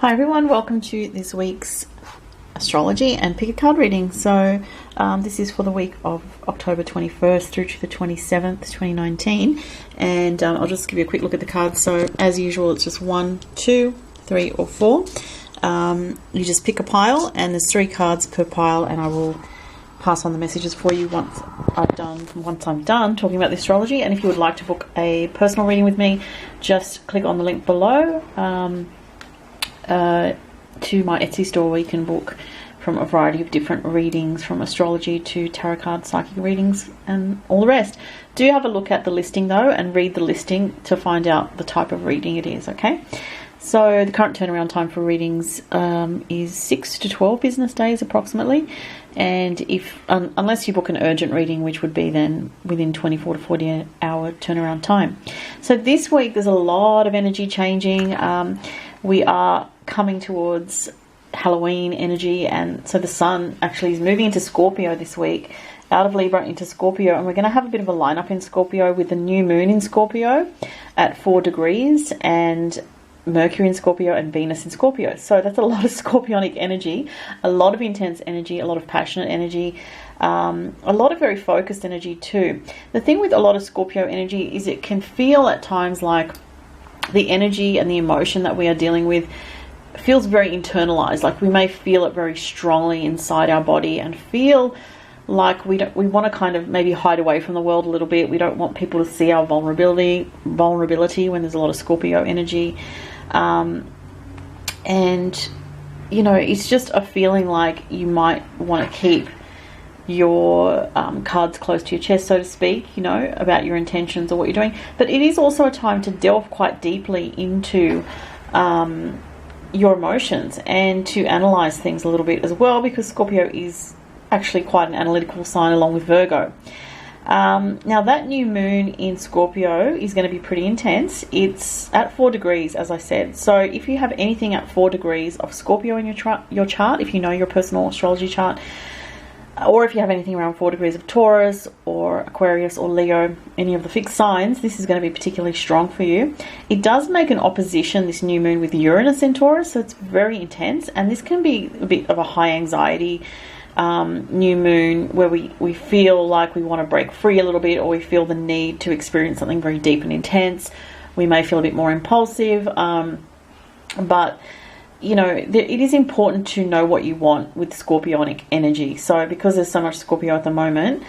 Hi everyone, welcome to this week's astrology and pick a card reading. So this is for the week of October 21st through to the 27th, 2019, and I'll just give you a quick look at the cards. So as usual, it's just 1, 2, 3 or 4. You just pick a pile and there's 3 cards per pile, and I will pass on the messages for you once I'm done talking about the astrology. And if you would like to book a personal reading with me, just click on the link below to my Etsy store, where you can book from a variety of different readings, from astrology to tarot card, psychic readings, and all the rest. Do have a look at the listing though, and read the listing to find out the type of reading it is, okay? So the current turnaround time for readings is 6 to 12 business days approximately, and if unless you book an urgent reading, which would be then within 24 to 48 hour turnaround time. So this week there's a lot of energy changing. We are coming towards Halloween energy, and so the sun actually is moving into Scorpio this week, out of Libra into Scorpio, and we're going to have a bit of a lineup in Scorpio with the new moon in Scorpio at 4 degrees, and Mercury in Scorpio and Venus in Scorpio. So that's a lot of scorpionic energy, a lot of intense energy, a lot of passionate energy, a lot of very focused energy too. The thing with a lot of Scorpio energy is it can feel at times like the energy and the emotion that we are dealing with feels very internalized. Like we may feel it very strongly inside our body and feel like we want to kind of maybe hide away from the world a little bit. We don't want people to see our vulnerability when there's a lot of Scorpio energy. And you know, it's just a feeling like you might want to keep your cards close to your chest, so to speak, you know, about your intentions or what you're doing. But it is also a time to delve quite deeply into your emotions and to analyze things a little bit as well, because Scorpio is actually quite an analytical sign along with Virgo. Now that new moon in Scorpio is going to be pretty intense. It's at 4 degrees, as I said. So if you have anything at 4 degrees of Scorpio in your chart, if you know your personal astrology chart, or if you have anything around 4 degrees of Taurus or Aquarius or Leo, any of the fixed signs, this is going to be particularly strong for you. It does make an opposition, this new moon, with Uranus in Taurus, so it's very intense, and this can be a bit of a high anxiety new moon, where we feel like we want to break free a little bit, or we feel the need to experience something very deep and intense. We may feel a bit more impulsive, but you know, it is important to know what you want with Scorpionic energy. So because there's so much Scorpio at the moment,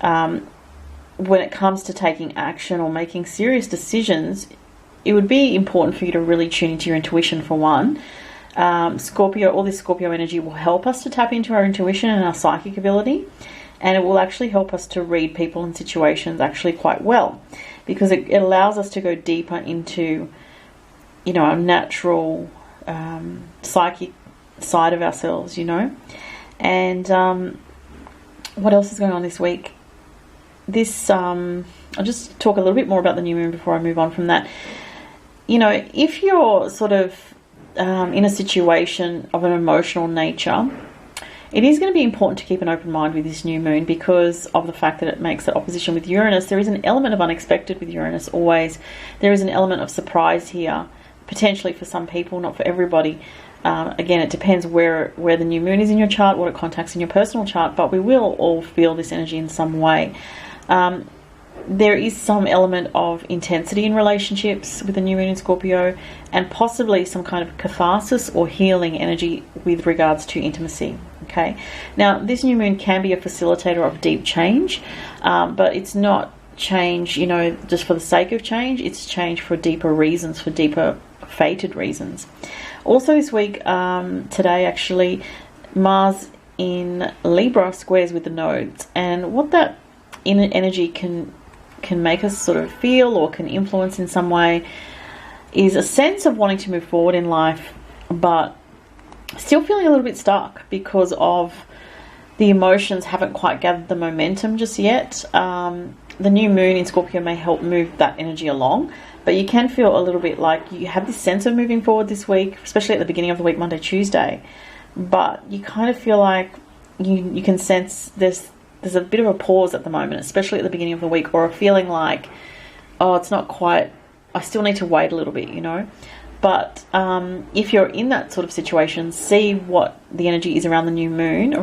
when it comes to taking action or making serious decisions, it would be important for you to really tune into your intuition, for one. Scorpio, all this Scorpio energy will help us to tap into our intuition and our psychic ability, and it will actually help us to read people and situations actually quite well, because it allows us to go deeper into, you know, our natural psychic side of ourselves, you know. And what else is going on this week? This I'll just talk a little bit more about the new moon before I move on from that. You know, if you're sort of in a situation of an emotional nature, it is going to be important to keep an open mind with this new moon, because of the fact that it makes that opposition with Uranus. There is an element of unexpected with Uranus always. There is an element of surprise here, potentially for some people, not for everybody. Again, it depends where the new moon is in your chart, what it contacts in your personal chart, but we will all feel this energy in some way. There is some element of intensity in relationships with the new moon in Scorpio, and possibly some kind of catharsis or healing energy with regards to intimacy. Okay, now this new moon can be a facilitator of deep change, but it's not change, you know, just for the sake of change. It's change for deeper reasons, for deeper fated reasons. Also this week, today actually, Mars in Libra squares with the nodes, and what that inner energy can make us sort of feel, or can influence in some way, is a sense of wanting to move forward in life, but still feeling a little bit stuck because of the emotions haven't quite gathered the momentum just yet. The new moon in Scorpio may help move that energy along, but you can feel a little bit like you have this sense of moving forward this week, especially at the beginning of the week, Monday, Tuesday, but you kind of feel like you can sense there's a bit of a pause at the moment, especially at the beginning of the week, or a feeling like, oh, it's not quite, I still need to wait a little bit, you know. But if you're in that sort of situation, see what the energy is around the new moon,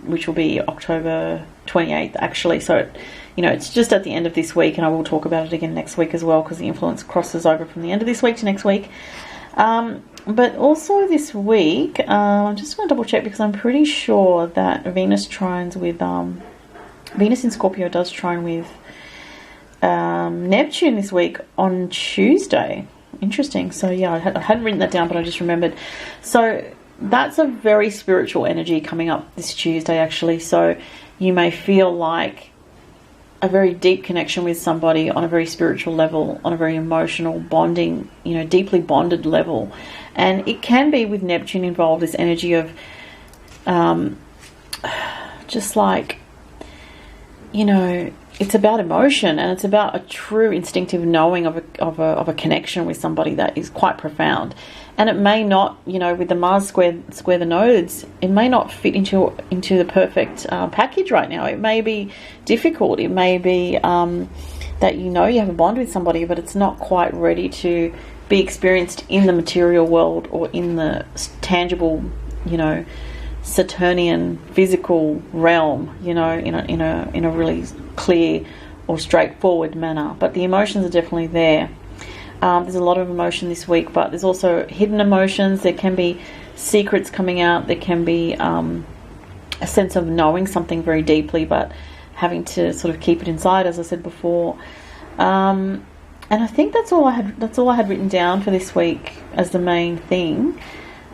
which will be October 28th actually. So, it's just at the end of this week, and I will talk about it again next week as well, because the influence crosses over from the end of this week to next week. But also this week, I'm just going to double check, because I'm pretty sure that Venus trines with Venus in Scorpio does trine with Neptune this week on Tuesday. Interesting. So yeah, I hadn't written that down, but I just remembered. So that's a very spiritual energy coming up this Tuesday actually. So you may feel like a very deep connection with somebody on a very spiritual level, on a very emotional bonding, deeply bonded level. And it can be, with Neptune involved, this energy of just like, it's about emotion, and it's about a true instinctive knowing of a connection with somebody that is quite profound. And it may not, with the Mars square the nodes, it may not fit into the perfect package right now. It may be difficult. It may be that you have a bond with somebody, but it's not quite ready to be experienced in the material world or in the tangible, Saturnian physical realm, in a really clear or straightforward manner. But the emotions are definitely there. There's a lot of emotion this week, but there's also hidden emotions. There can be secrets coming out. There can be a sense of knowing something very deeply, but having to sort of keep it inside, as I said before. And I think that's all I had written down for this week as the main thing.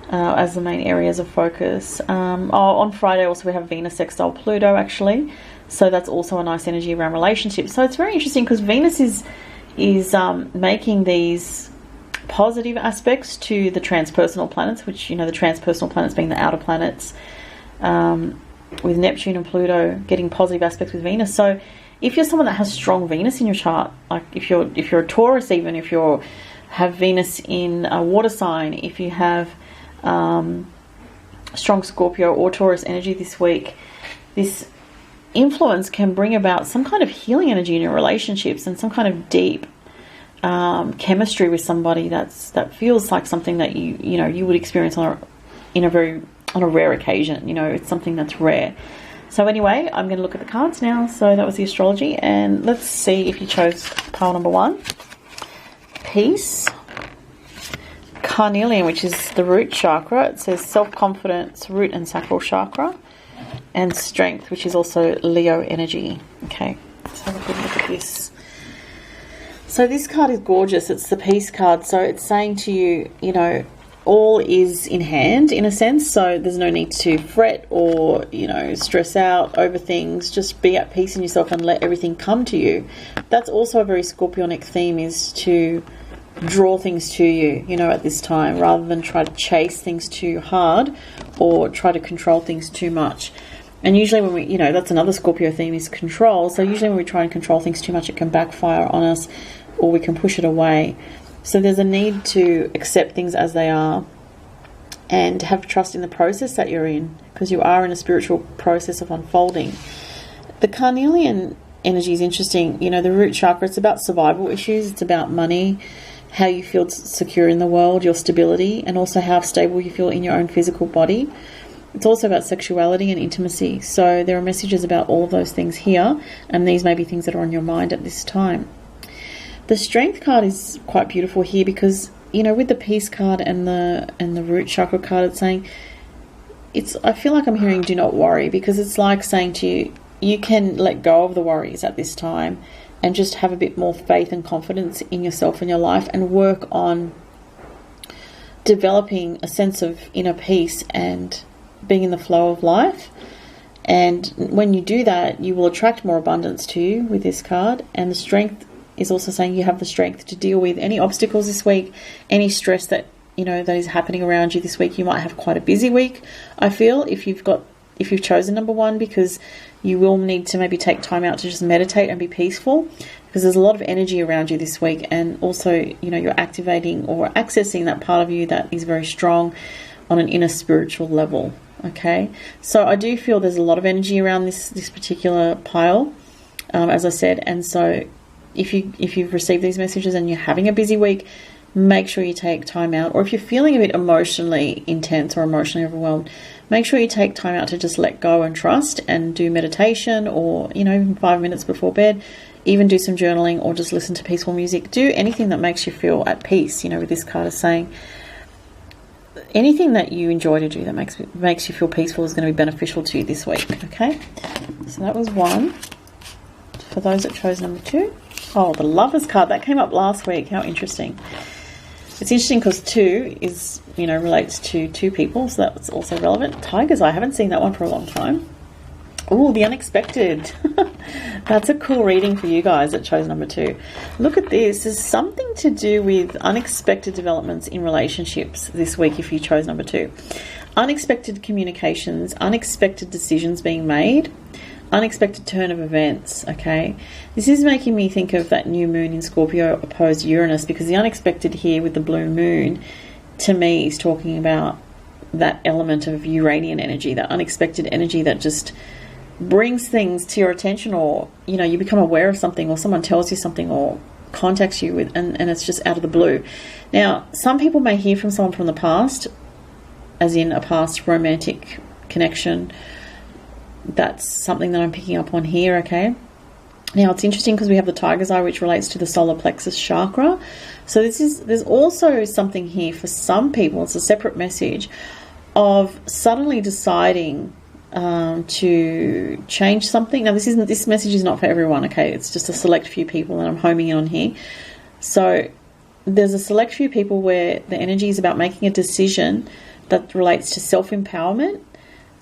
As the main areas of focus. On Friday also we have Venus sextile Pluto actually, so that's also a nice energy around relationships. So it's very interesting, because Venus is making these positive aspects to the transpersonal planets, which the transpersonal planets being the outer planets, with Neptune and Pluto getting positive aspects with Venus. So if you're someone that has strong Venus in your chart, like if you're a Taurus, even if you have Venus in a water sign, if you have strong Scorpio or Taurus energy this week, this influence can bring about some kind of healing energy in your relationships, and some kind of deep chemistry with somebody that feels like something that you would experience on a rare occasion. It's something that's rare. So anyway, I'm going to look at the cards now. So that was the astrology, and let's see if you chose pile number 1. Peace. Carnelian, which is the root chakra. It says self-confidence, root and sacral chakra. And strength, which is also Leo energy. Okay, let's have a good look at this. So this card is gorgeous. It's the peace card. So it's saying to you, all is in hand in a sense. So there's no need to fret or, stress out over things. Just be at peace in yourself and let everything come to you. That's also a very Scorpionic theme, is to draw things to you, at this time, rather than try to chase things too hard or try to control things too much. And usually when we, that's another Scorpio theme, is control. So usually when we try and control things too much, it can backfire on us, or we can push it away. So there's a need to accept things as they are and have trust in the process that you're in, because you are in a spiritual process of unfolding. The Carnelian energy is interesting. The root chakra, it's about survival issues. It's about money, how you feel secure in the world, your stability, and also how stable you feel in your own physical body. It's also about sexuality and intimacy. So there are messages about all of those things here, and these may be things that are on your mind at this time. The strength card is quite beautiful here, because with the peace card and the root chakra card, it's saying, I feel like I'm hearing do not worry, because it's like saying to you, you can let go of the worries at this time and just have a bit more faith and confidence in yourself and your life, and work on developing a sense of inner peace and being in the flow of life. And when you do that, you will attract more abundance to you with this card. And the strength is also saying you have the strength to deal with any obstacles this week, any stress that that is happening around you this week. You might have quite a busy week, I feel, if you've chosen number 1, because you will need to maybe take time out to just meditate and be peaceful, because there's a lot of energy around you this week. And also, you're activating or accessing that part of you that is very strong on an inner spiritual level. Okay, so I do feel there's a lot of energy around this particular pile, as I said. And so if you've received these messages and you're having a busy week, make sure you take time out. Or if you're feeling a bit emotionally intense or emotionally overwhelmed, make sure you take time out to just let go and trust, and do meditation, or, you know, even 5 minutes before bed, even do some journaling, or just listen to peaceful music. Do anything that makes you feel at peace. You know, with this card is saying anything that you enjoy to do that makes you feel peaceful is going to be beneficial to you this week. Okay, so that was one. For those that chose number 2. Oh, the Lovers card, that came up last week. How interesting. It's interesting because 2 is, you know, relates to 2 people, so that's also relevant. Tigers, I haven't seen that one for a long time. Oh, the unexpected. That's a cool reading for you guys that chose number 2. Look at this. There's something to do with unexpected developments in relationships this week if you chose number 2. Unexpected communications, unexpected decisions being made, unexpected turn of events. Okay, this is making me think of that new moon in Scorpio opposed Uranus, because the unexpected here with the blue moon to me is talking about that element of Uranian energy, that unexpected energy that just brings things to your attention, or, you know, you become aware of something, or someone tells you something, or contacts you with, and it's just out of the blue. Now, some people may hear from someone from the past, as in a past romantic connection. That's something that I'm picking up on here. Okay, now it's interesting because we have the tiger's eye, which relates to the solar plexus chakra. So there's also something here for some people. It's a separate message of suddenly deciding to change something. Now this message is not for everyone. Okay, it's just a select few people that I'm homing in on here. So there's a select few people where the energy is about making a decision that relates to self-empowerment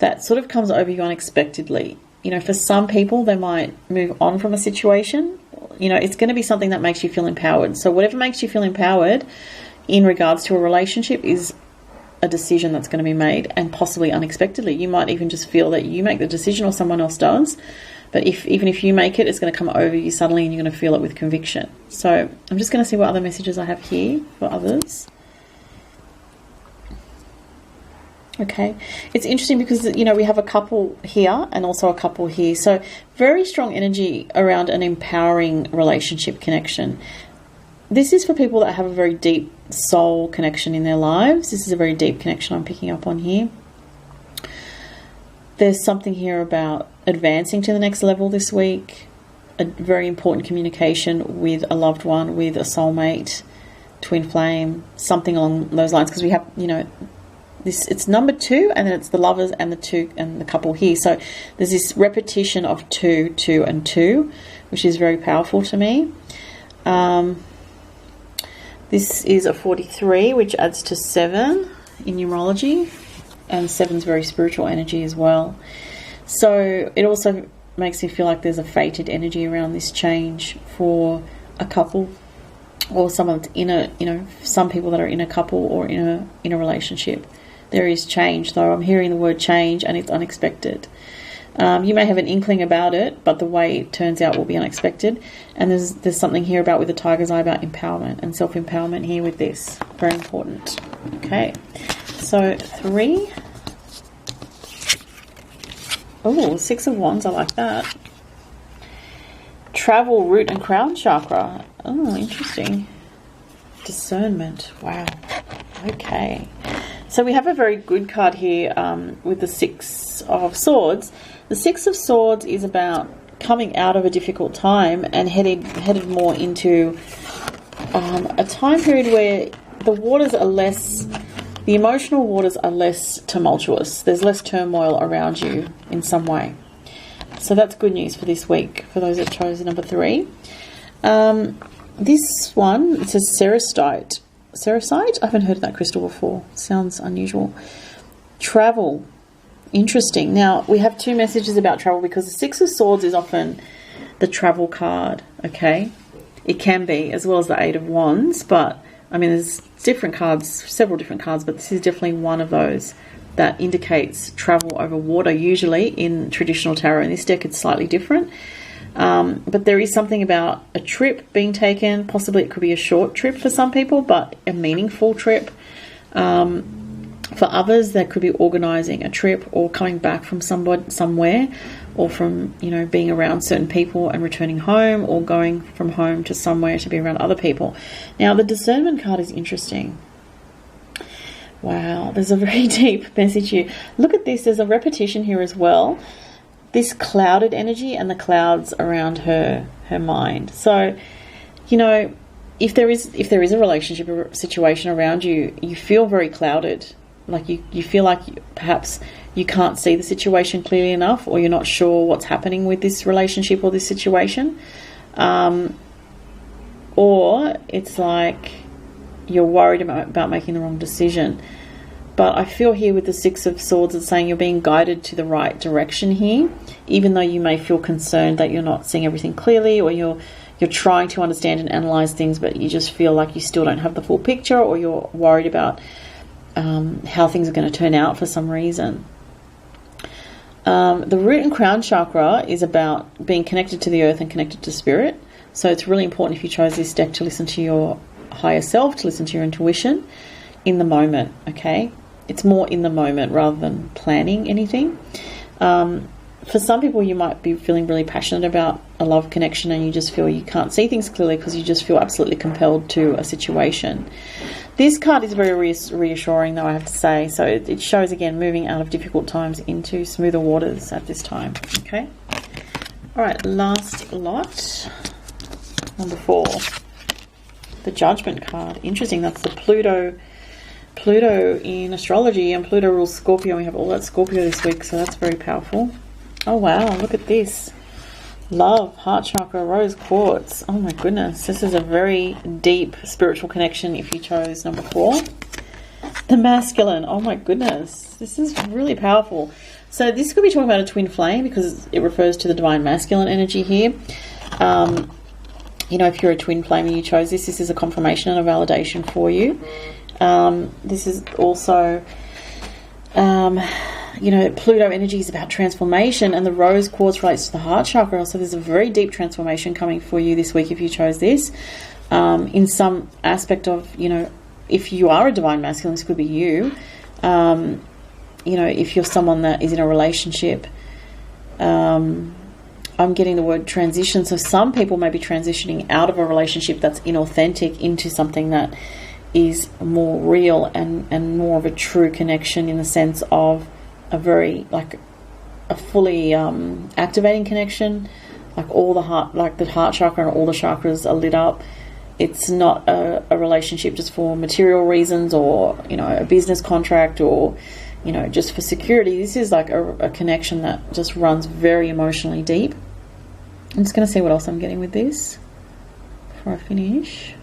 that sort of comes over you unexpectedly. You know, for some people, they might move on from a situation. You know, it's going to be something that makes you feel empowered. So whatever makes you feel empowered in regards to a relationship is a decision that's going to be made, and possibly unexpectedly. You might even just feel that you make the decision or someone else does. But even if you make it, it's going to come over you suddenly and you're going to feel it with conviction. So I'm just going to see what other messages I have here for others. Okay, it's interesting because, you know, we have a couple here and also a couple here. So very strong energy around an empowering relationship connection. This is for people that have a very deep soul connection in their lives. This is a very deep connection I'm picking up on here. There's something here about advancing to the next level this week. A very important communication with a loved one, with a soulmate, twin flame, something along those lines. Because we have, you know, it's number 2, and then it's the Lovers and the 2 and the couple here. So there's this repetition of 2, 2, and 2, which is very powerful to me. This is a 43, which adds to 7 in numerology, and 7's very spiritual energy as well. So it also makes me feel like there's a fated energy around this change for a couple, or someone in a, you know, some people that are in a couple or in a relationship. There is change, though. I'm hearing the word change, and it's unexpected. You may have an inkling about it, but the way it turns out will be unexpected. And there's something here about, with the tiger's eye, about empowerment and self-empowerment here with this. Very important. Okay, so 3. Oh, 6 of Wands. I like that. Travel, root, and crown chakra. Oh, interesting. Discernment. Wow. Okay. So we have a very good card here with the 6 of Swords. The 6 of Swords is about coming out of a difficult time and headed more into a time period where the waters are less, the emotional waters are less tumultuous. There's less turmoil around you in some way. So that's good news for this week for those that chose number 3. This one, it says Cerussite. Cerussite? I haven't heard of that crystal before. Sounds unusual. Travel. Interesting. Now, we have 2 messages about travel, because the 6 of Swords is often the travel card, okay? It can be, as well as the 8 of Wands, but, I mean, there's different cards, several different cards, but this is definitely one of those that indicates travel over water, usually in traditional tarot. In this deck, it's slightly different. But there is something about a trip being taken. Possibly it could be a short trip for some people, but a meaningful trip. For others, that could be organising a trip or coming back from somewhere, or from, you know, being around certain people and returning home, or going from home to somewhere to be around other people. Now, the discernment card is interesting. Wow, there's a very deep message here. Look at this, there's a repetition here as well. This clouded energy and the clouds around her mind. So, you know, if there is a relationship or situation around you, you feel very clouded. Like you feel like perhaps you can't see the situation clearly enough, or you're not sure what's happening with this relationship or this situation. Or it's like you're worried about making the wrong decision. But I feel here with the Six of Swords, it's saying you're being guided to the right direction here, even though you may feel concerned that you're not seeing everything clearly, or you're trying to understand and analyze things, but you just feel like you still don't have the full picture, or you're worried about how things are going to turn out for some reason. The root and crown chakra is about being connected to the earth and connected to spirit. So it's really important, if you chose this deck, to listen to your higher self, to listen to your intuition in the moment, okay? It's more in the moment rather than planning anything. For some people, you might be feeling really passionate about a love connection, and you just feel you can't see things clearly because you just feel absolutely compelled to a situation. This card is very reassuring, though, I have to say. So it shows, again, moving out of difficult times into smoother waters at this time. Okay. All right, last lot. Number 4. The Judgment card. Interesting. That's the Pluto in astrology, and Pluto rules Scorpio. We have all that Scorpio this week, so that's very powerful. Oh, wow. Look at this. Love, heart chakra, rose quartz. Oh my goodness, this is a very deep spiritual connection if you chose number 4. The masculine. Oh my goodness, this is really powerful. So this could be talking about a twin flame, because it refers to the divine masculine energy here. You know, if you're a twin flame and you chose this, this is a confirmation and a validation for you. This is also... you know, Pluto energy is about transformation, and the rose quartz relates to the heart chakra. So there's a very deep transformation coming for you this week if you chose this. In some aspect of, you know, if you are a divine masculine, this could be you. You know, if you're someone that is in a relationship, I'm getting the word transition. So some people may be transitioning out of a relationship that's inauthentic into something that is more real and more of a true connection, in the sense of a very, like, a fully activating connection, like all the heart, like the heart chakra and all the chakras are lit up. It's not a relationship just for material reasons, or, you know, a business contract, or, you know, just for security. This is like a connection that just runs very emotionally deep. I'm just going to see what else I'm getting with this before I finish.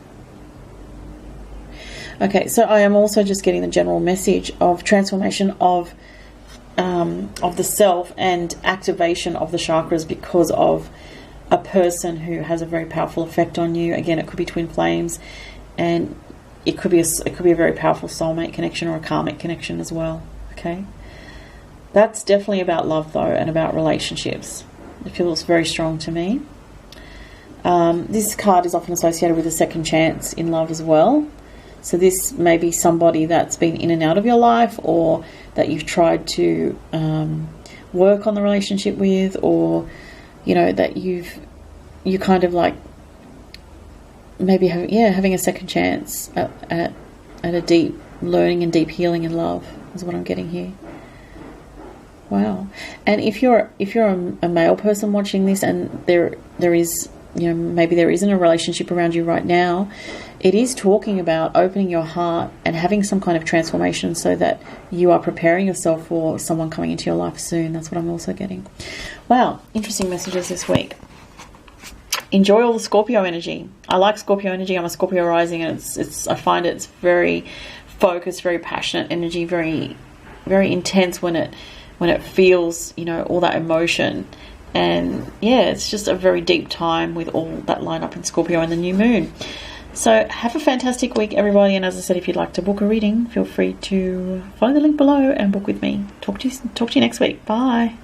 Okay, so I am also just getting the general message of transformation of the self and activation of the chakras because of a person who has a very powerful effect on you. Again, it could be twin flames, and it could be a very powerful soulmate connection, or a karmic connection as well. Okay, that's definitely about love, though, and about relationships. It feels very strong to me. This card is often associated with a second chance in love as well. So this may be somebody that's been in and out of your life, or that you've tried to work on the relationship with, or, you know, that you kind of like maybe having a second chance at a deep learning and deep healing in love is what I'm getting here. Wow. And if you're a male person watching this, and there is, you know, maybe there isn't a relationship around you right now, it is talking about opening your heart and having some kind of transformation, so that you are preparing yourself for someone coming into your life soon. That's what I'm also getting. Wow, interesting messages this week. Enjoy all the Scorpio energy. I like Scorpio energy. I'm a Scorpio rising, and I find it's very focused, very passionate energy, very, very intense when it feels, you know, all that emotion. And yeah, it's just a very deep time with all that line up in Scorpio and the new moon. So have a fantastic week, everybody. And as I said, if you'd like to book a reading, feel free to follow the link below and book with me. Talk to you next week. Bye.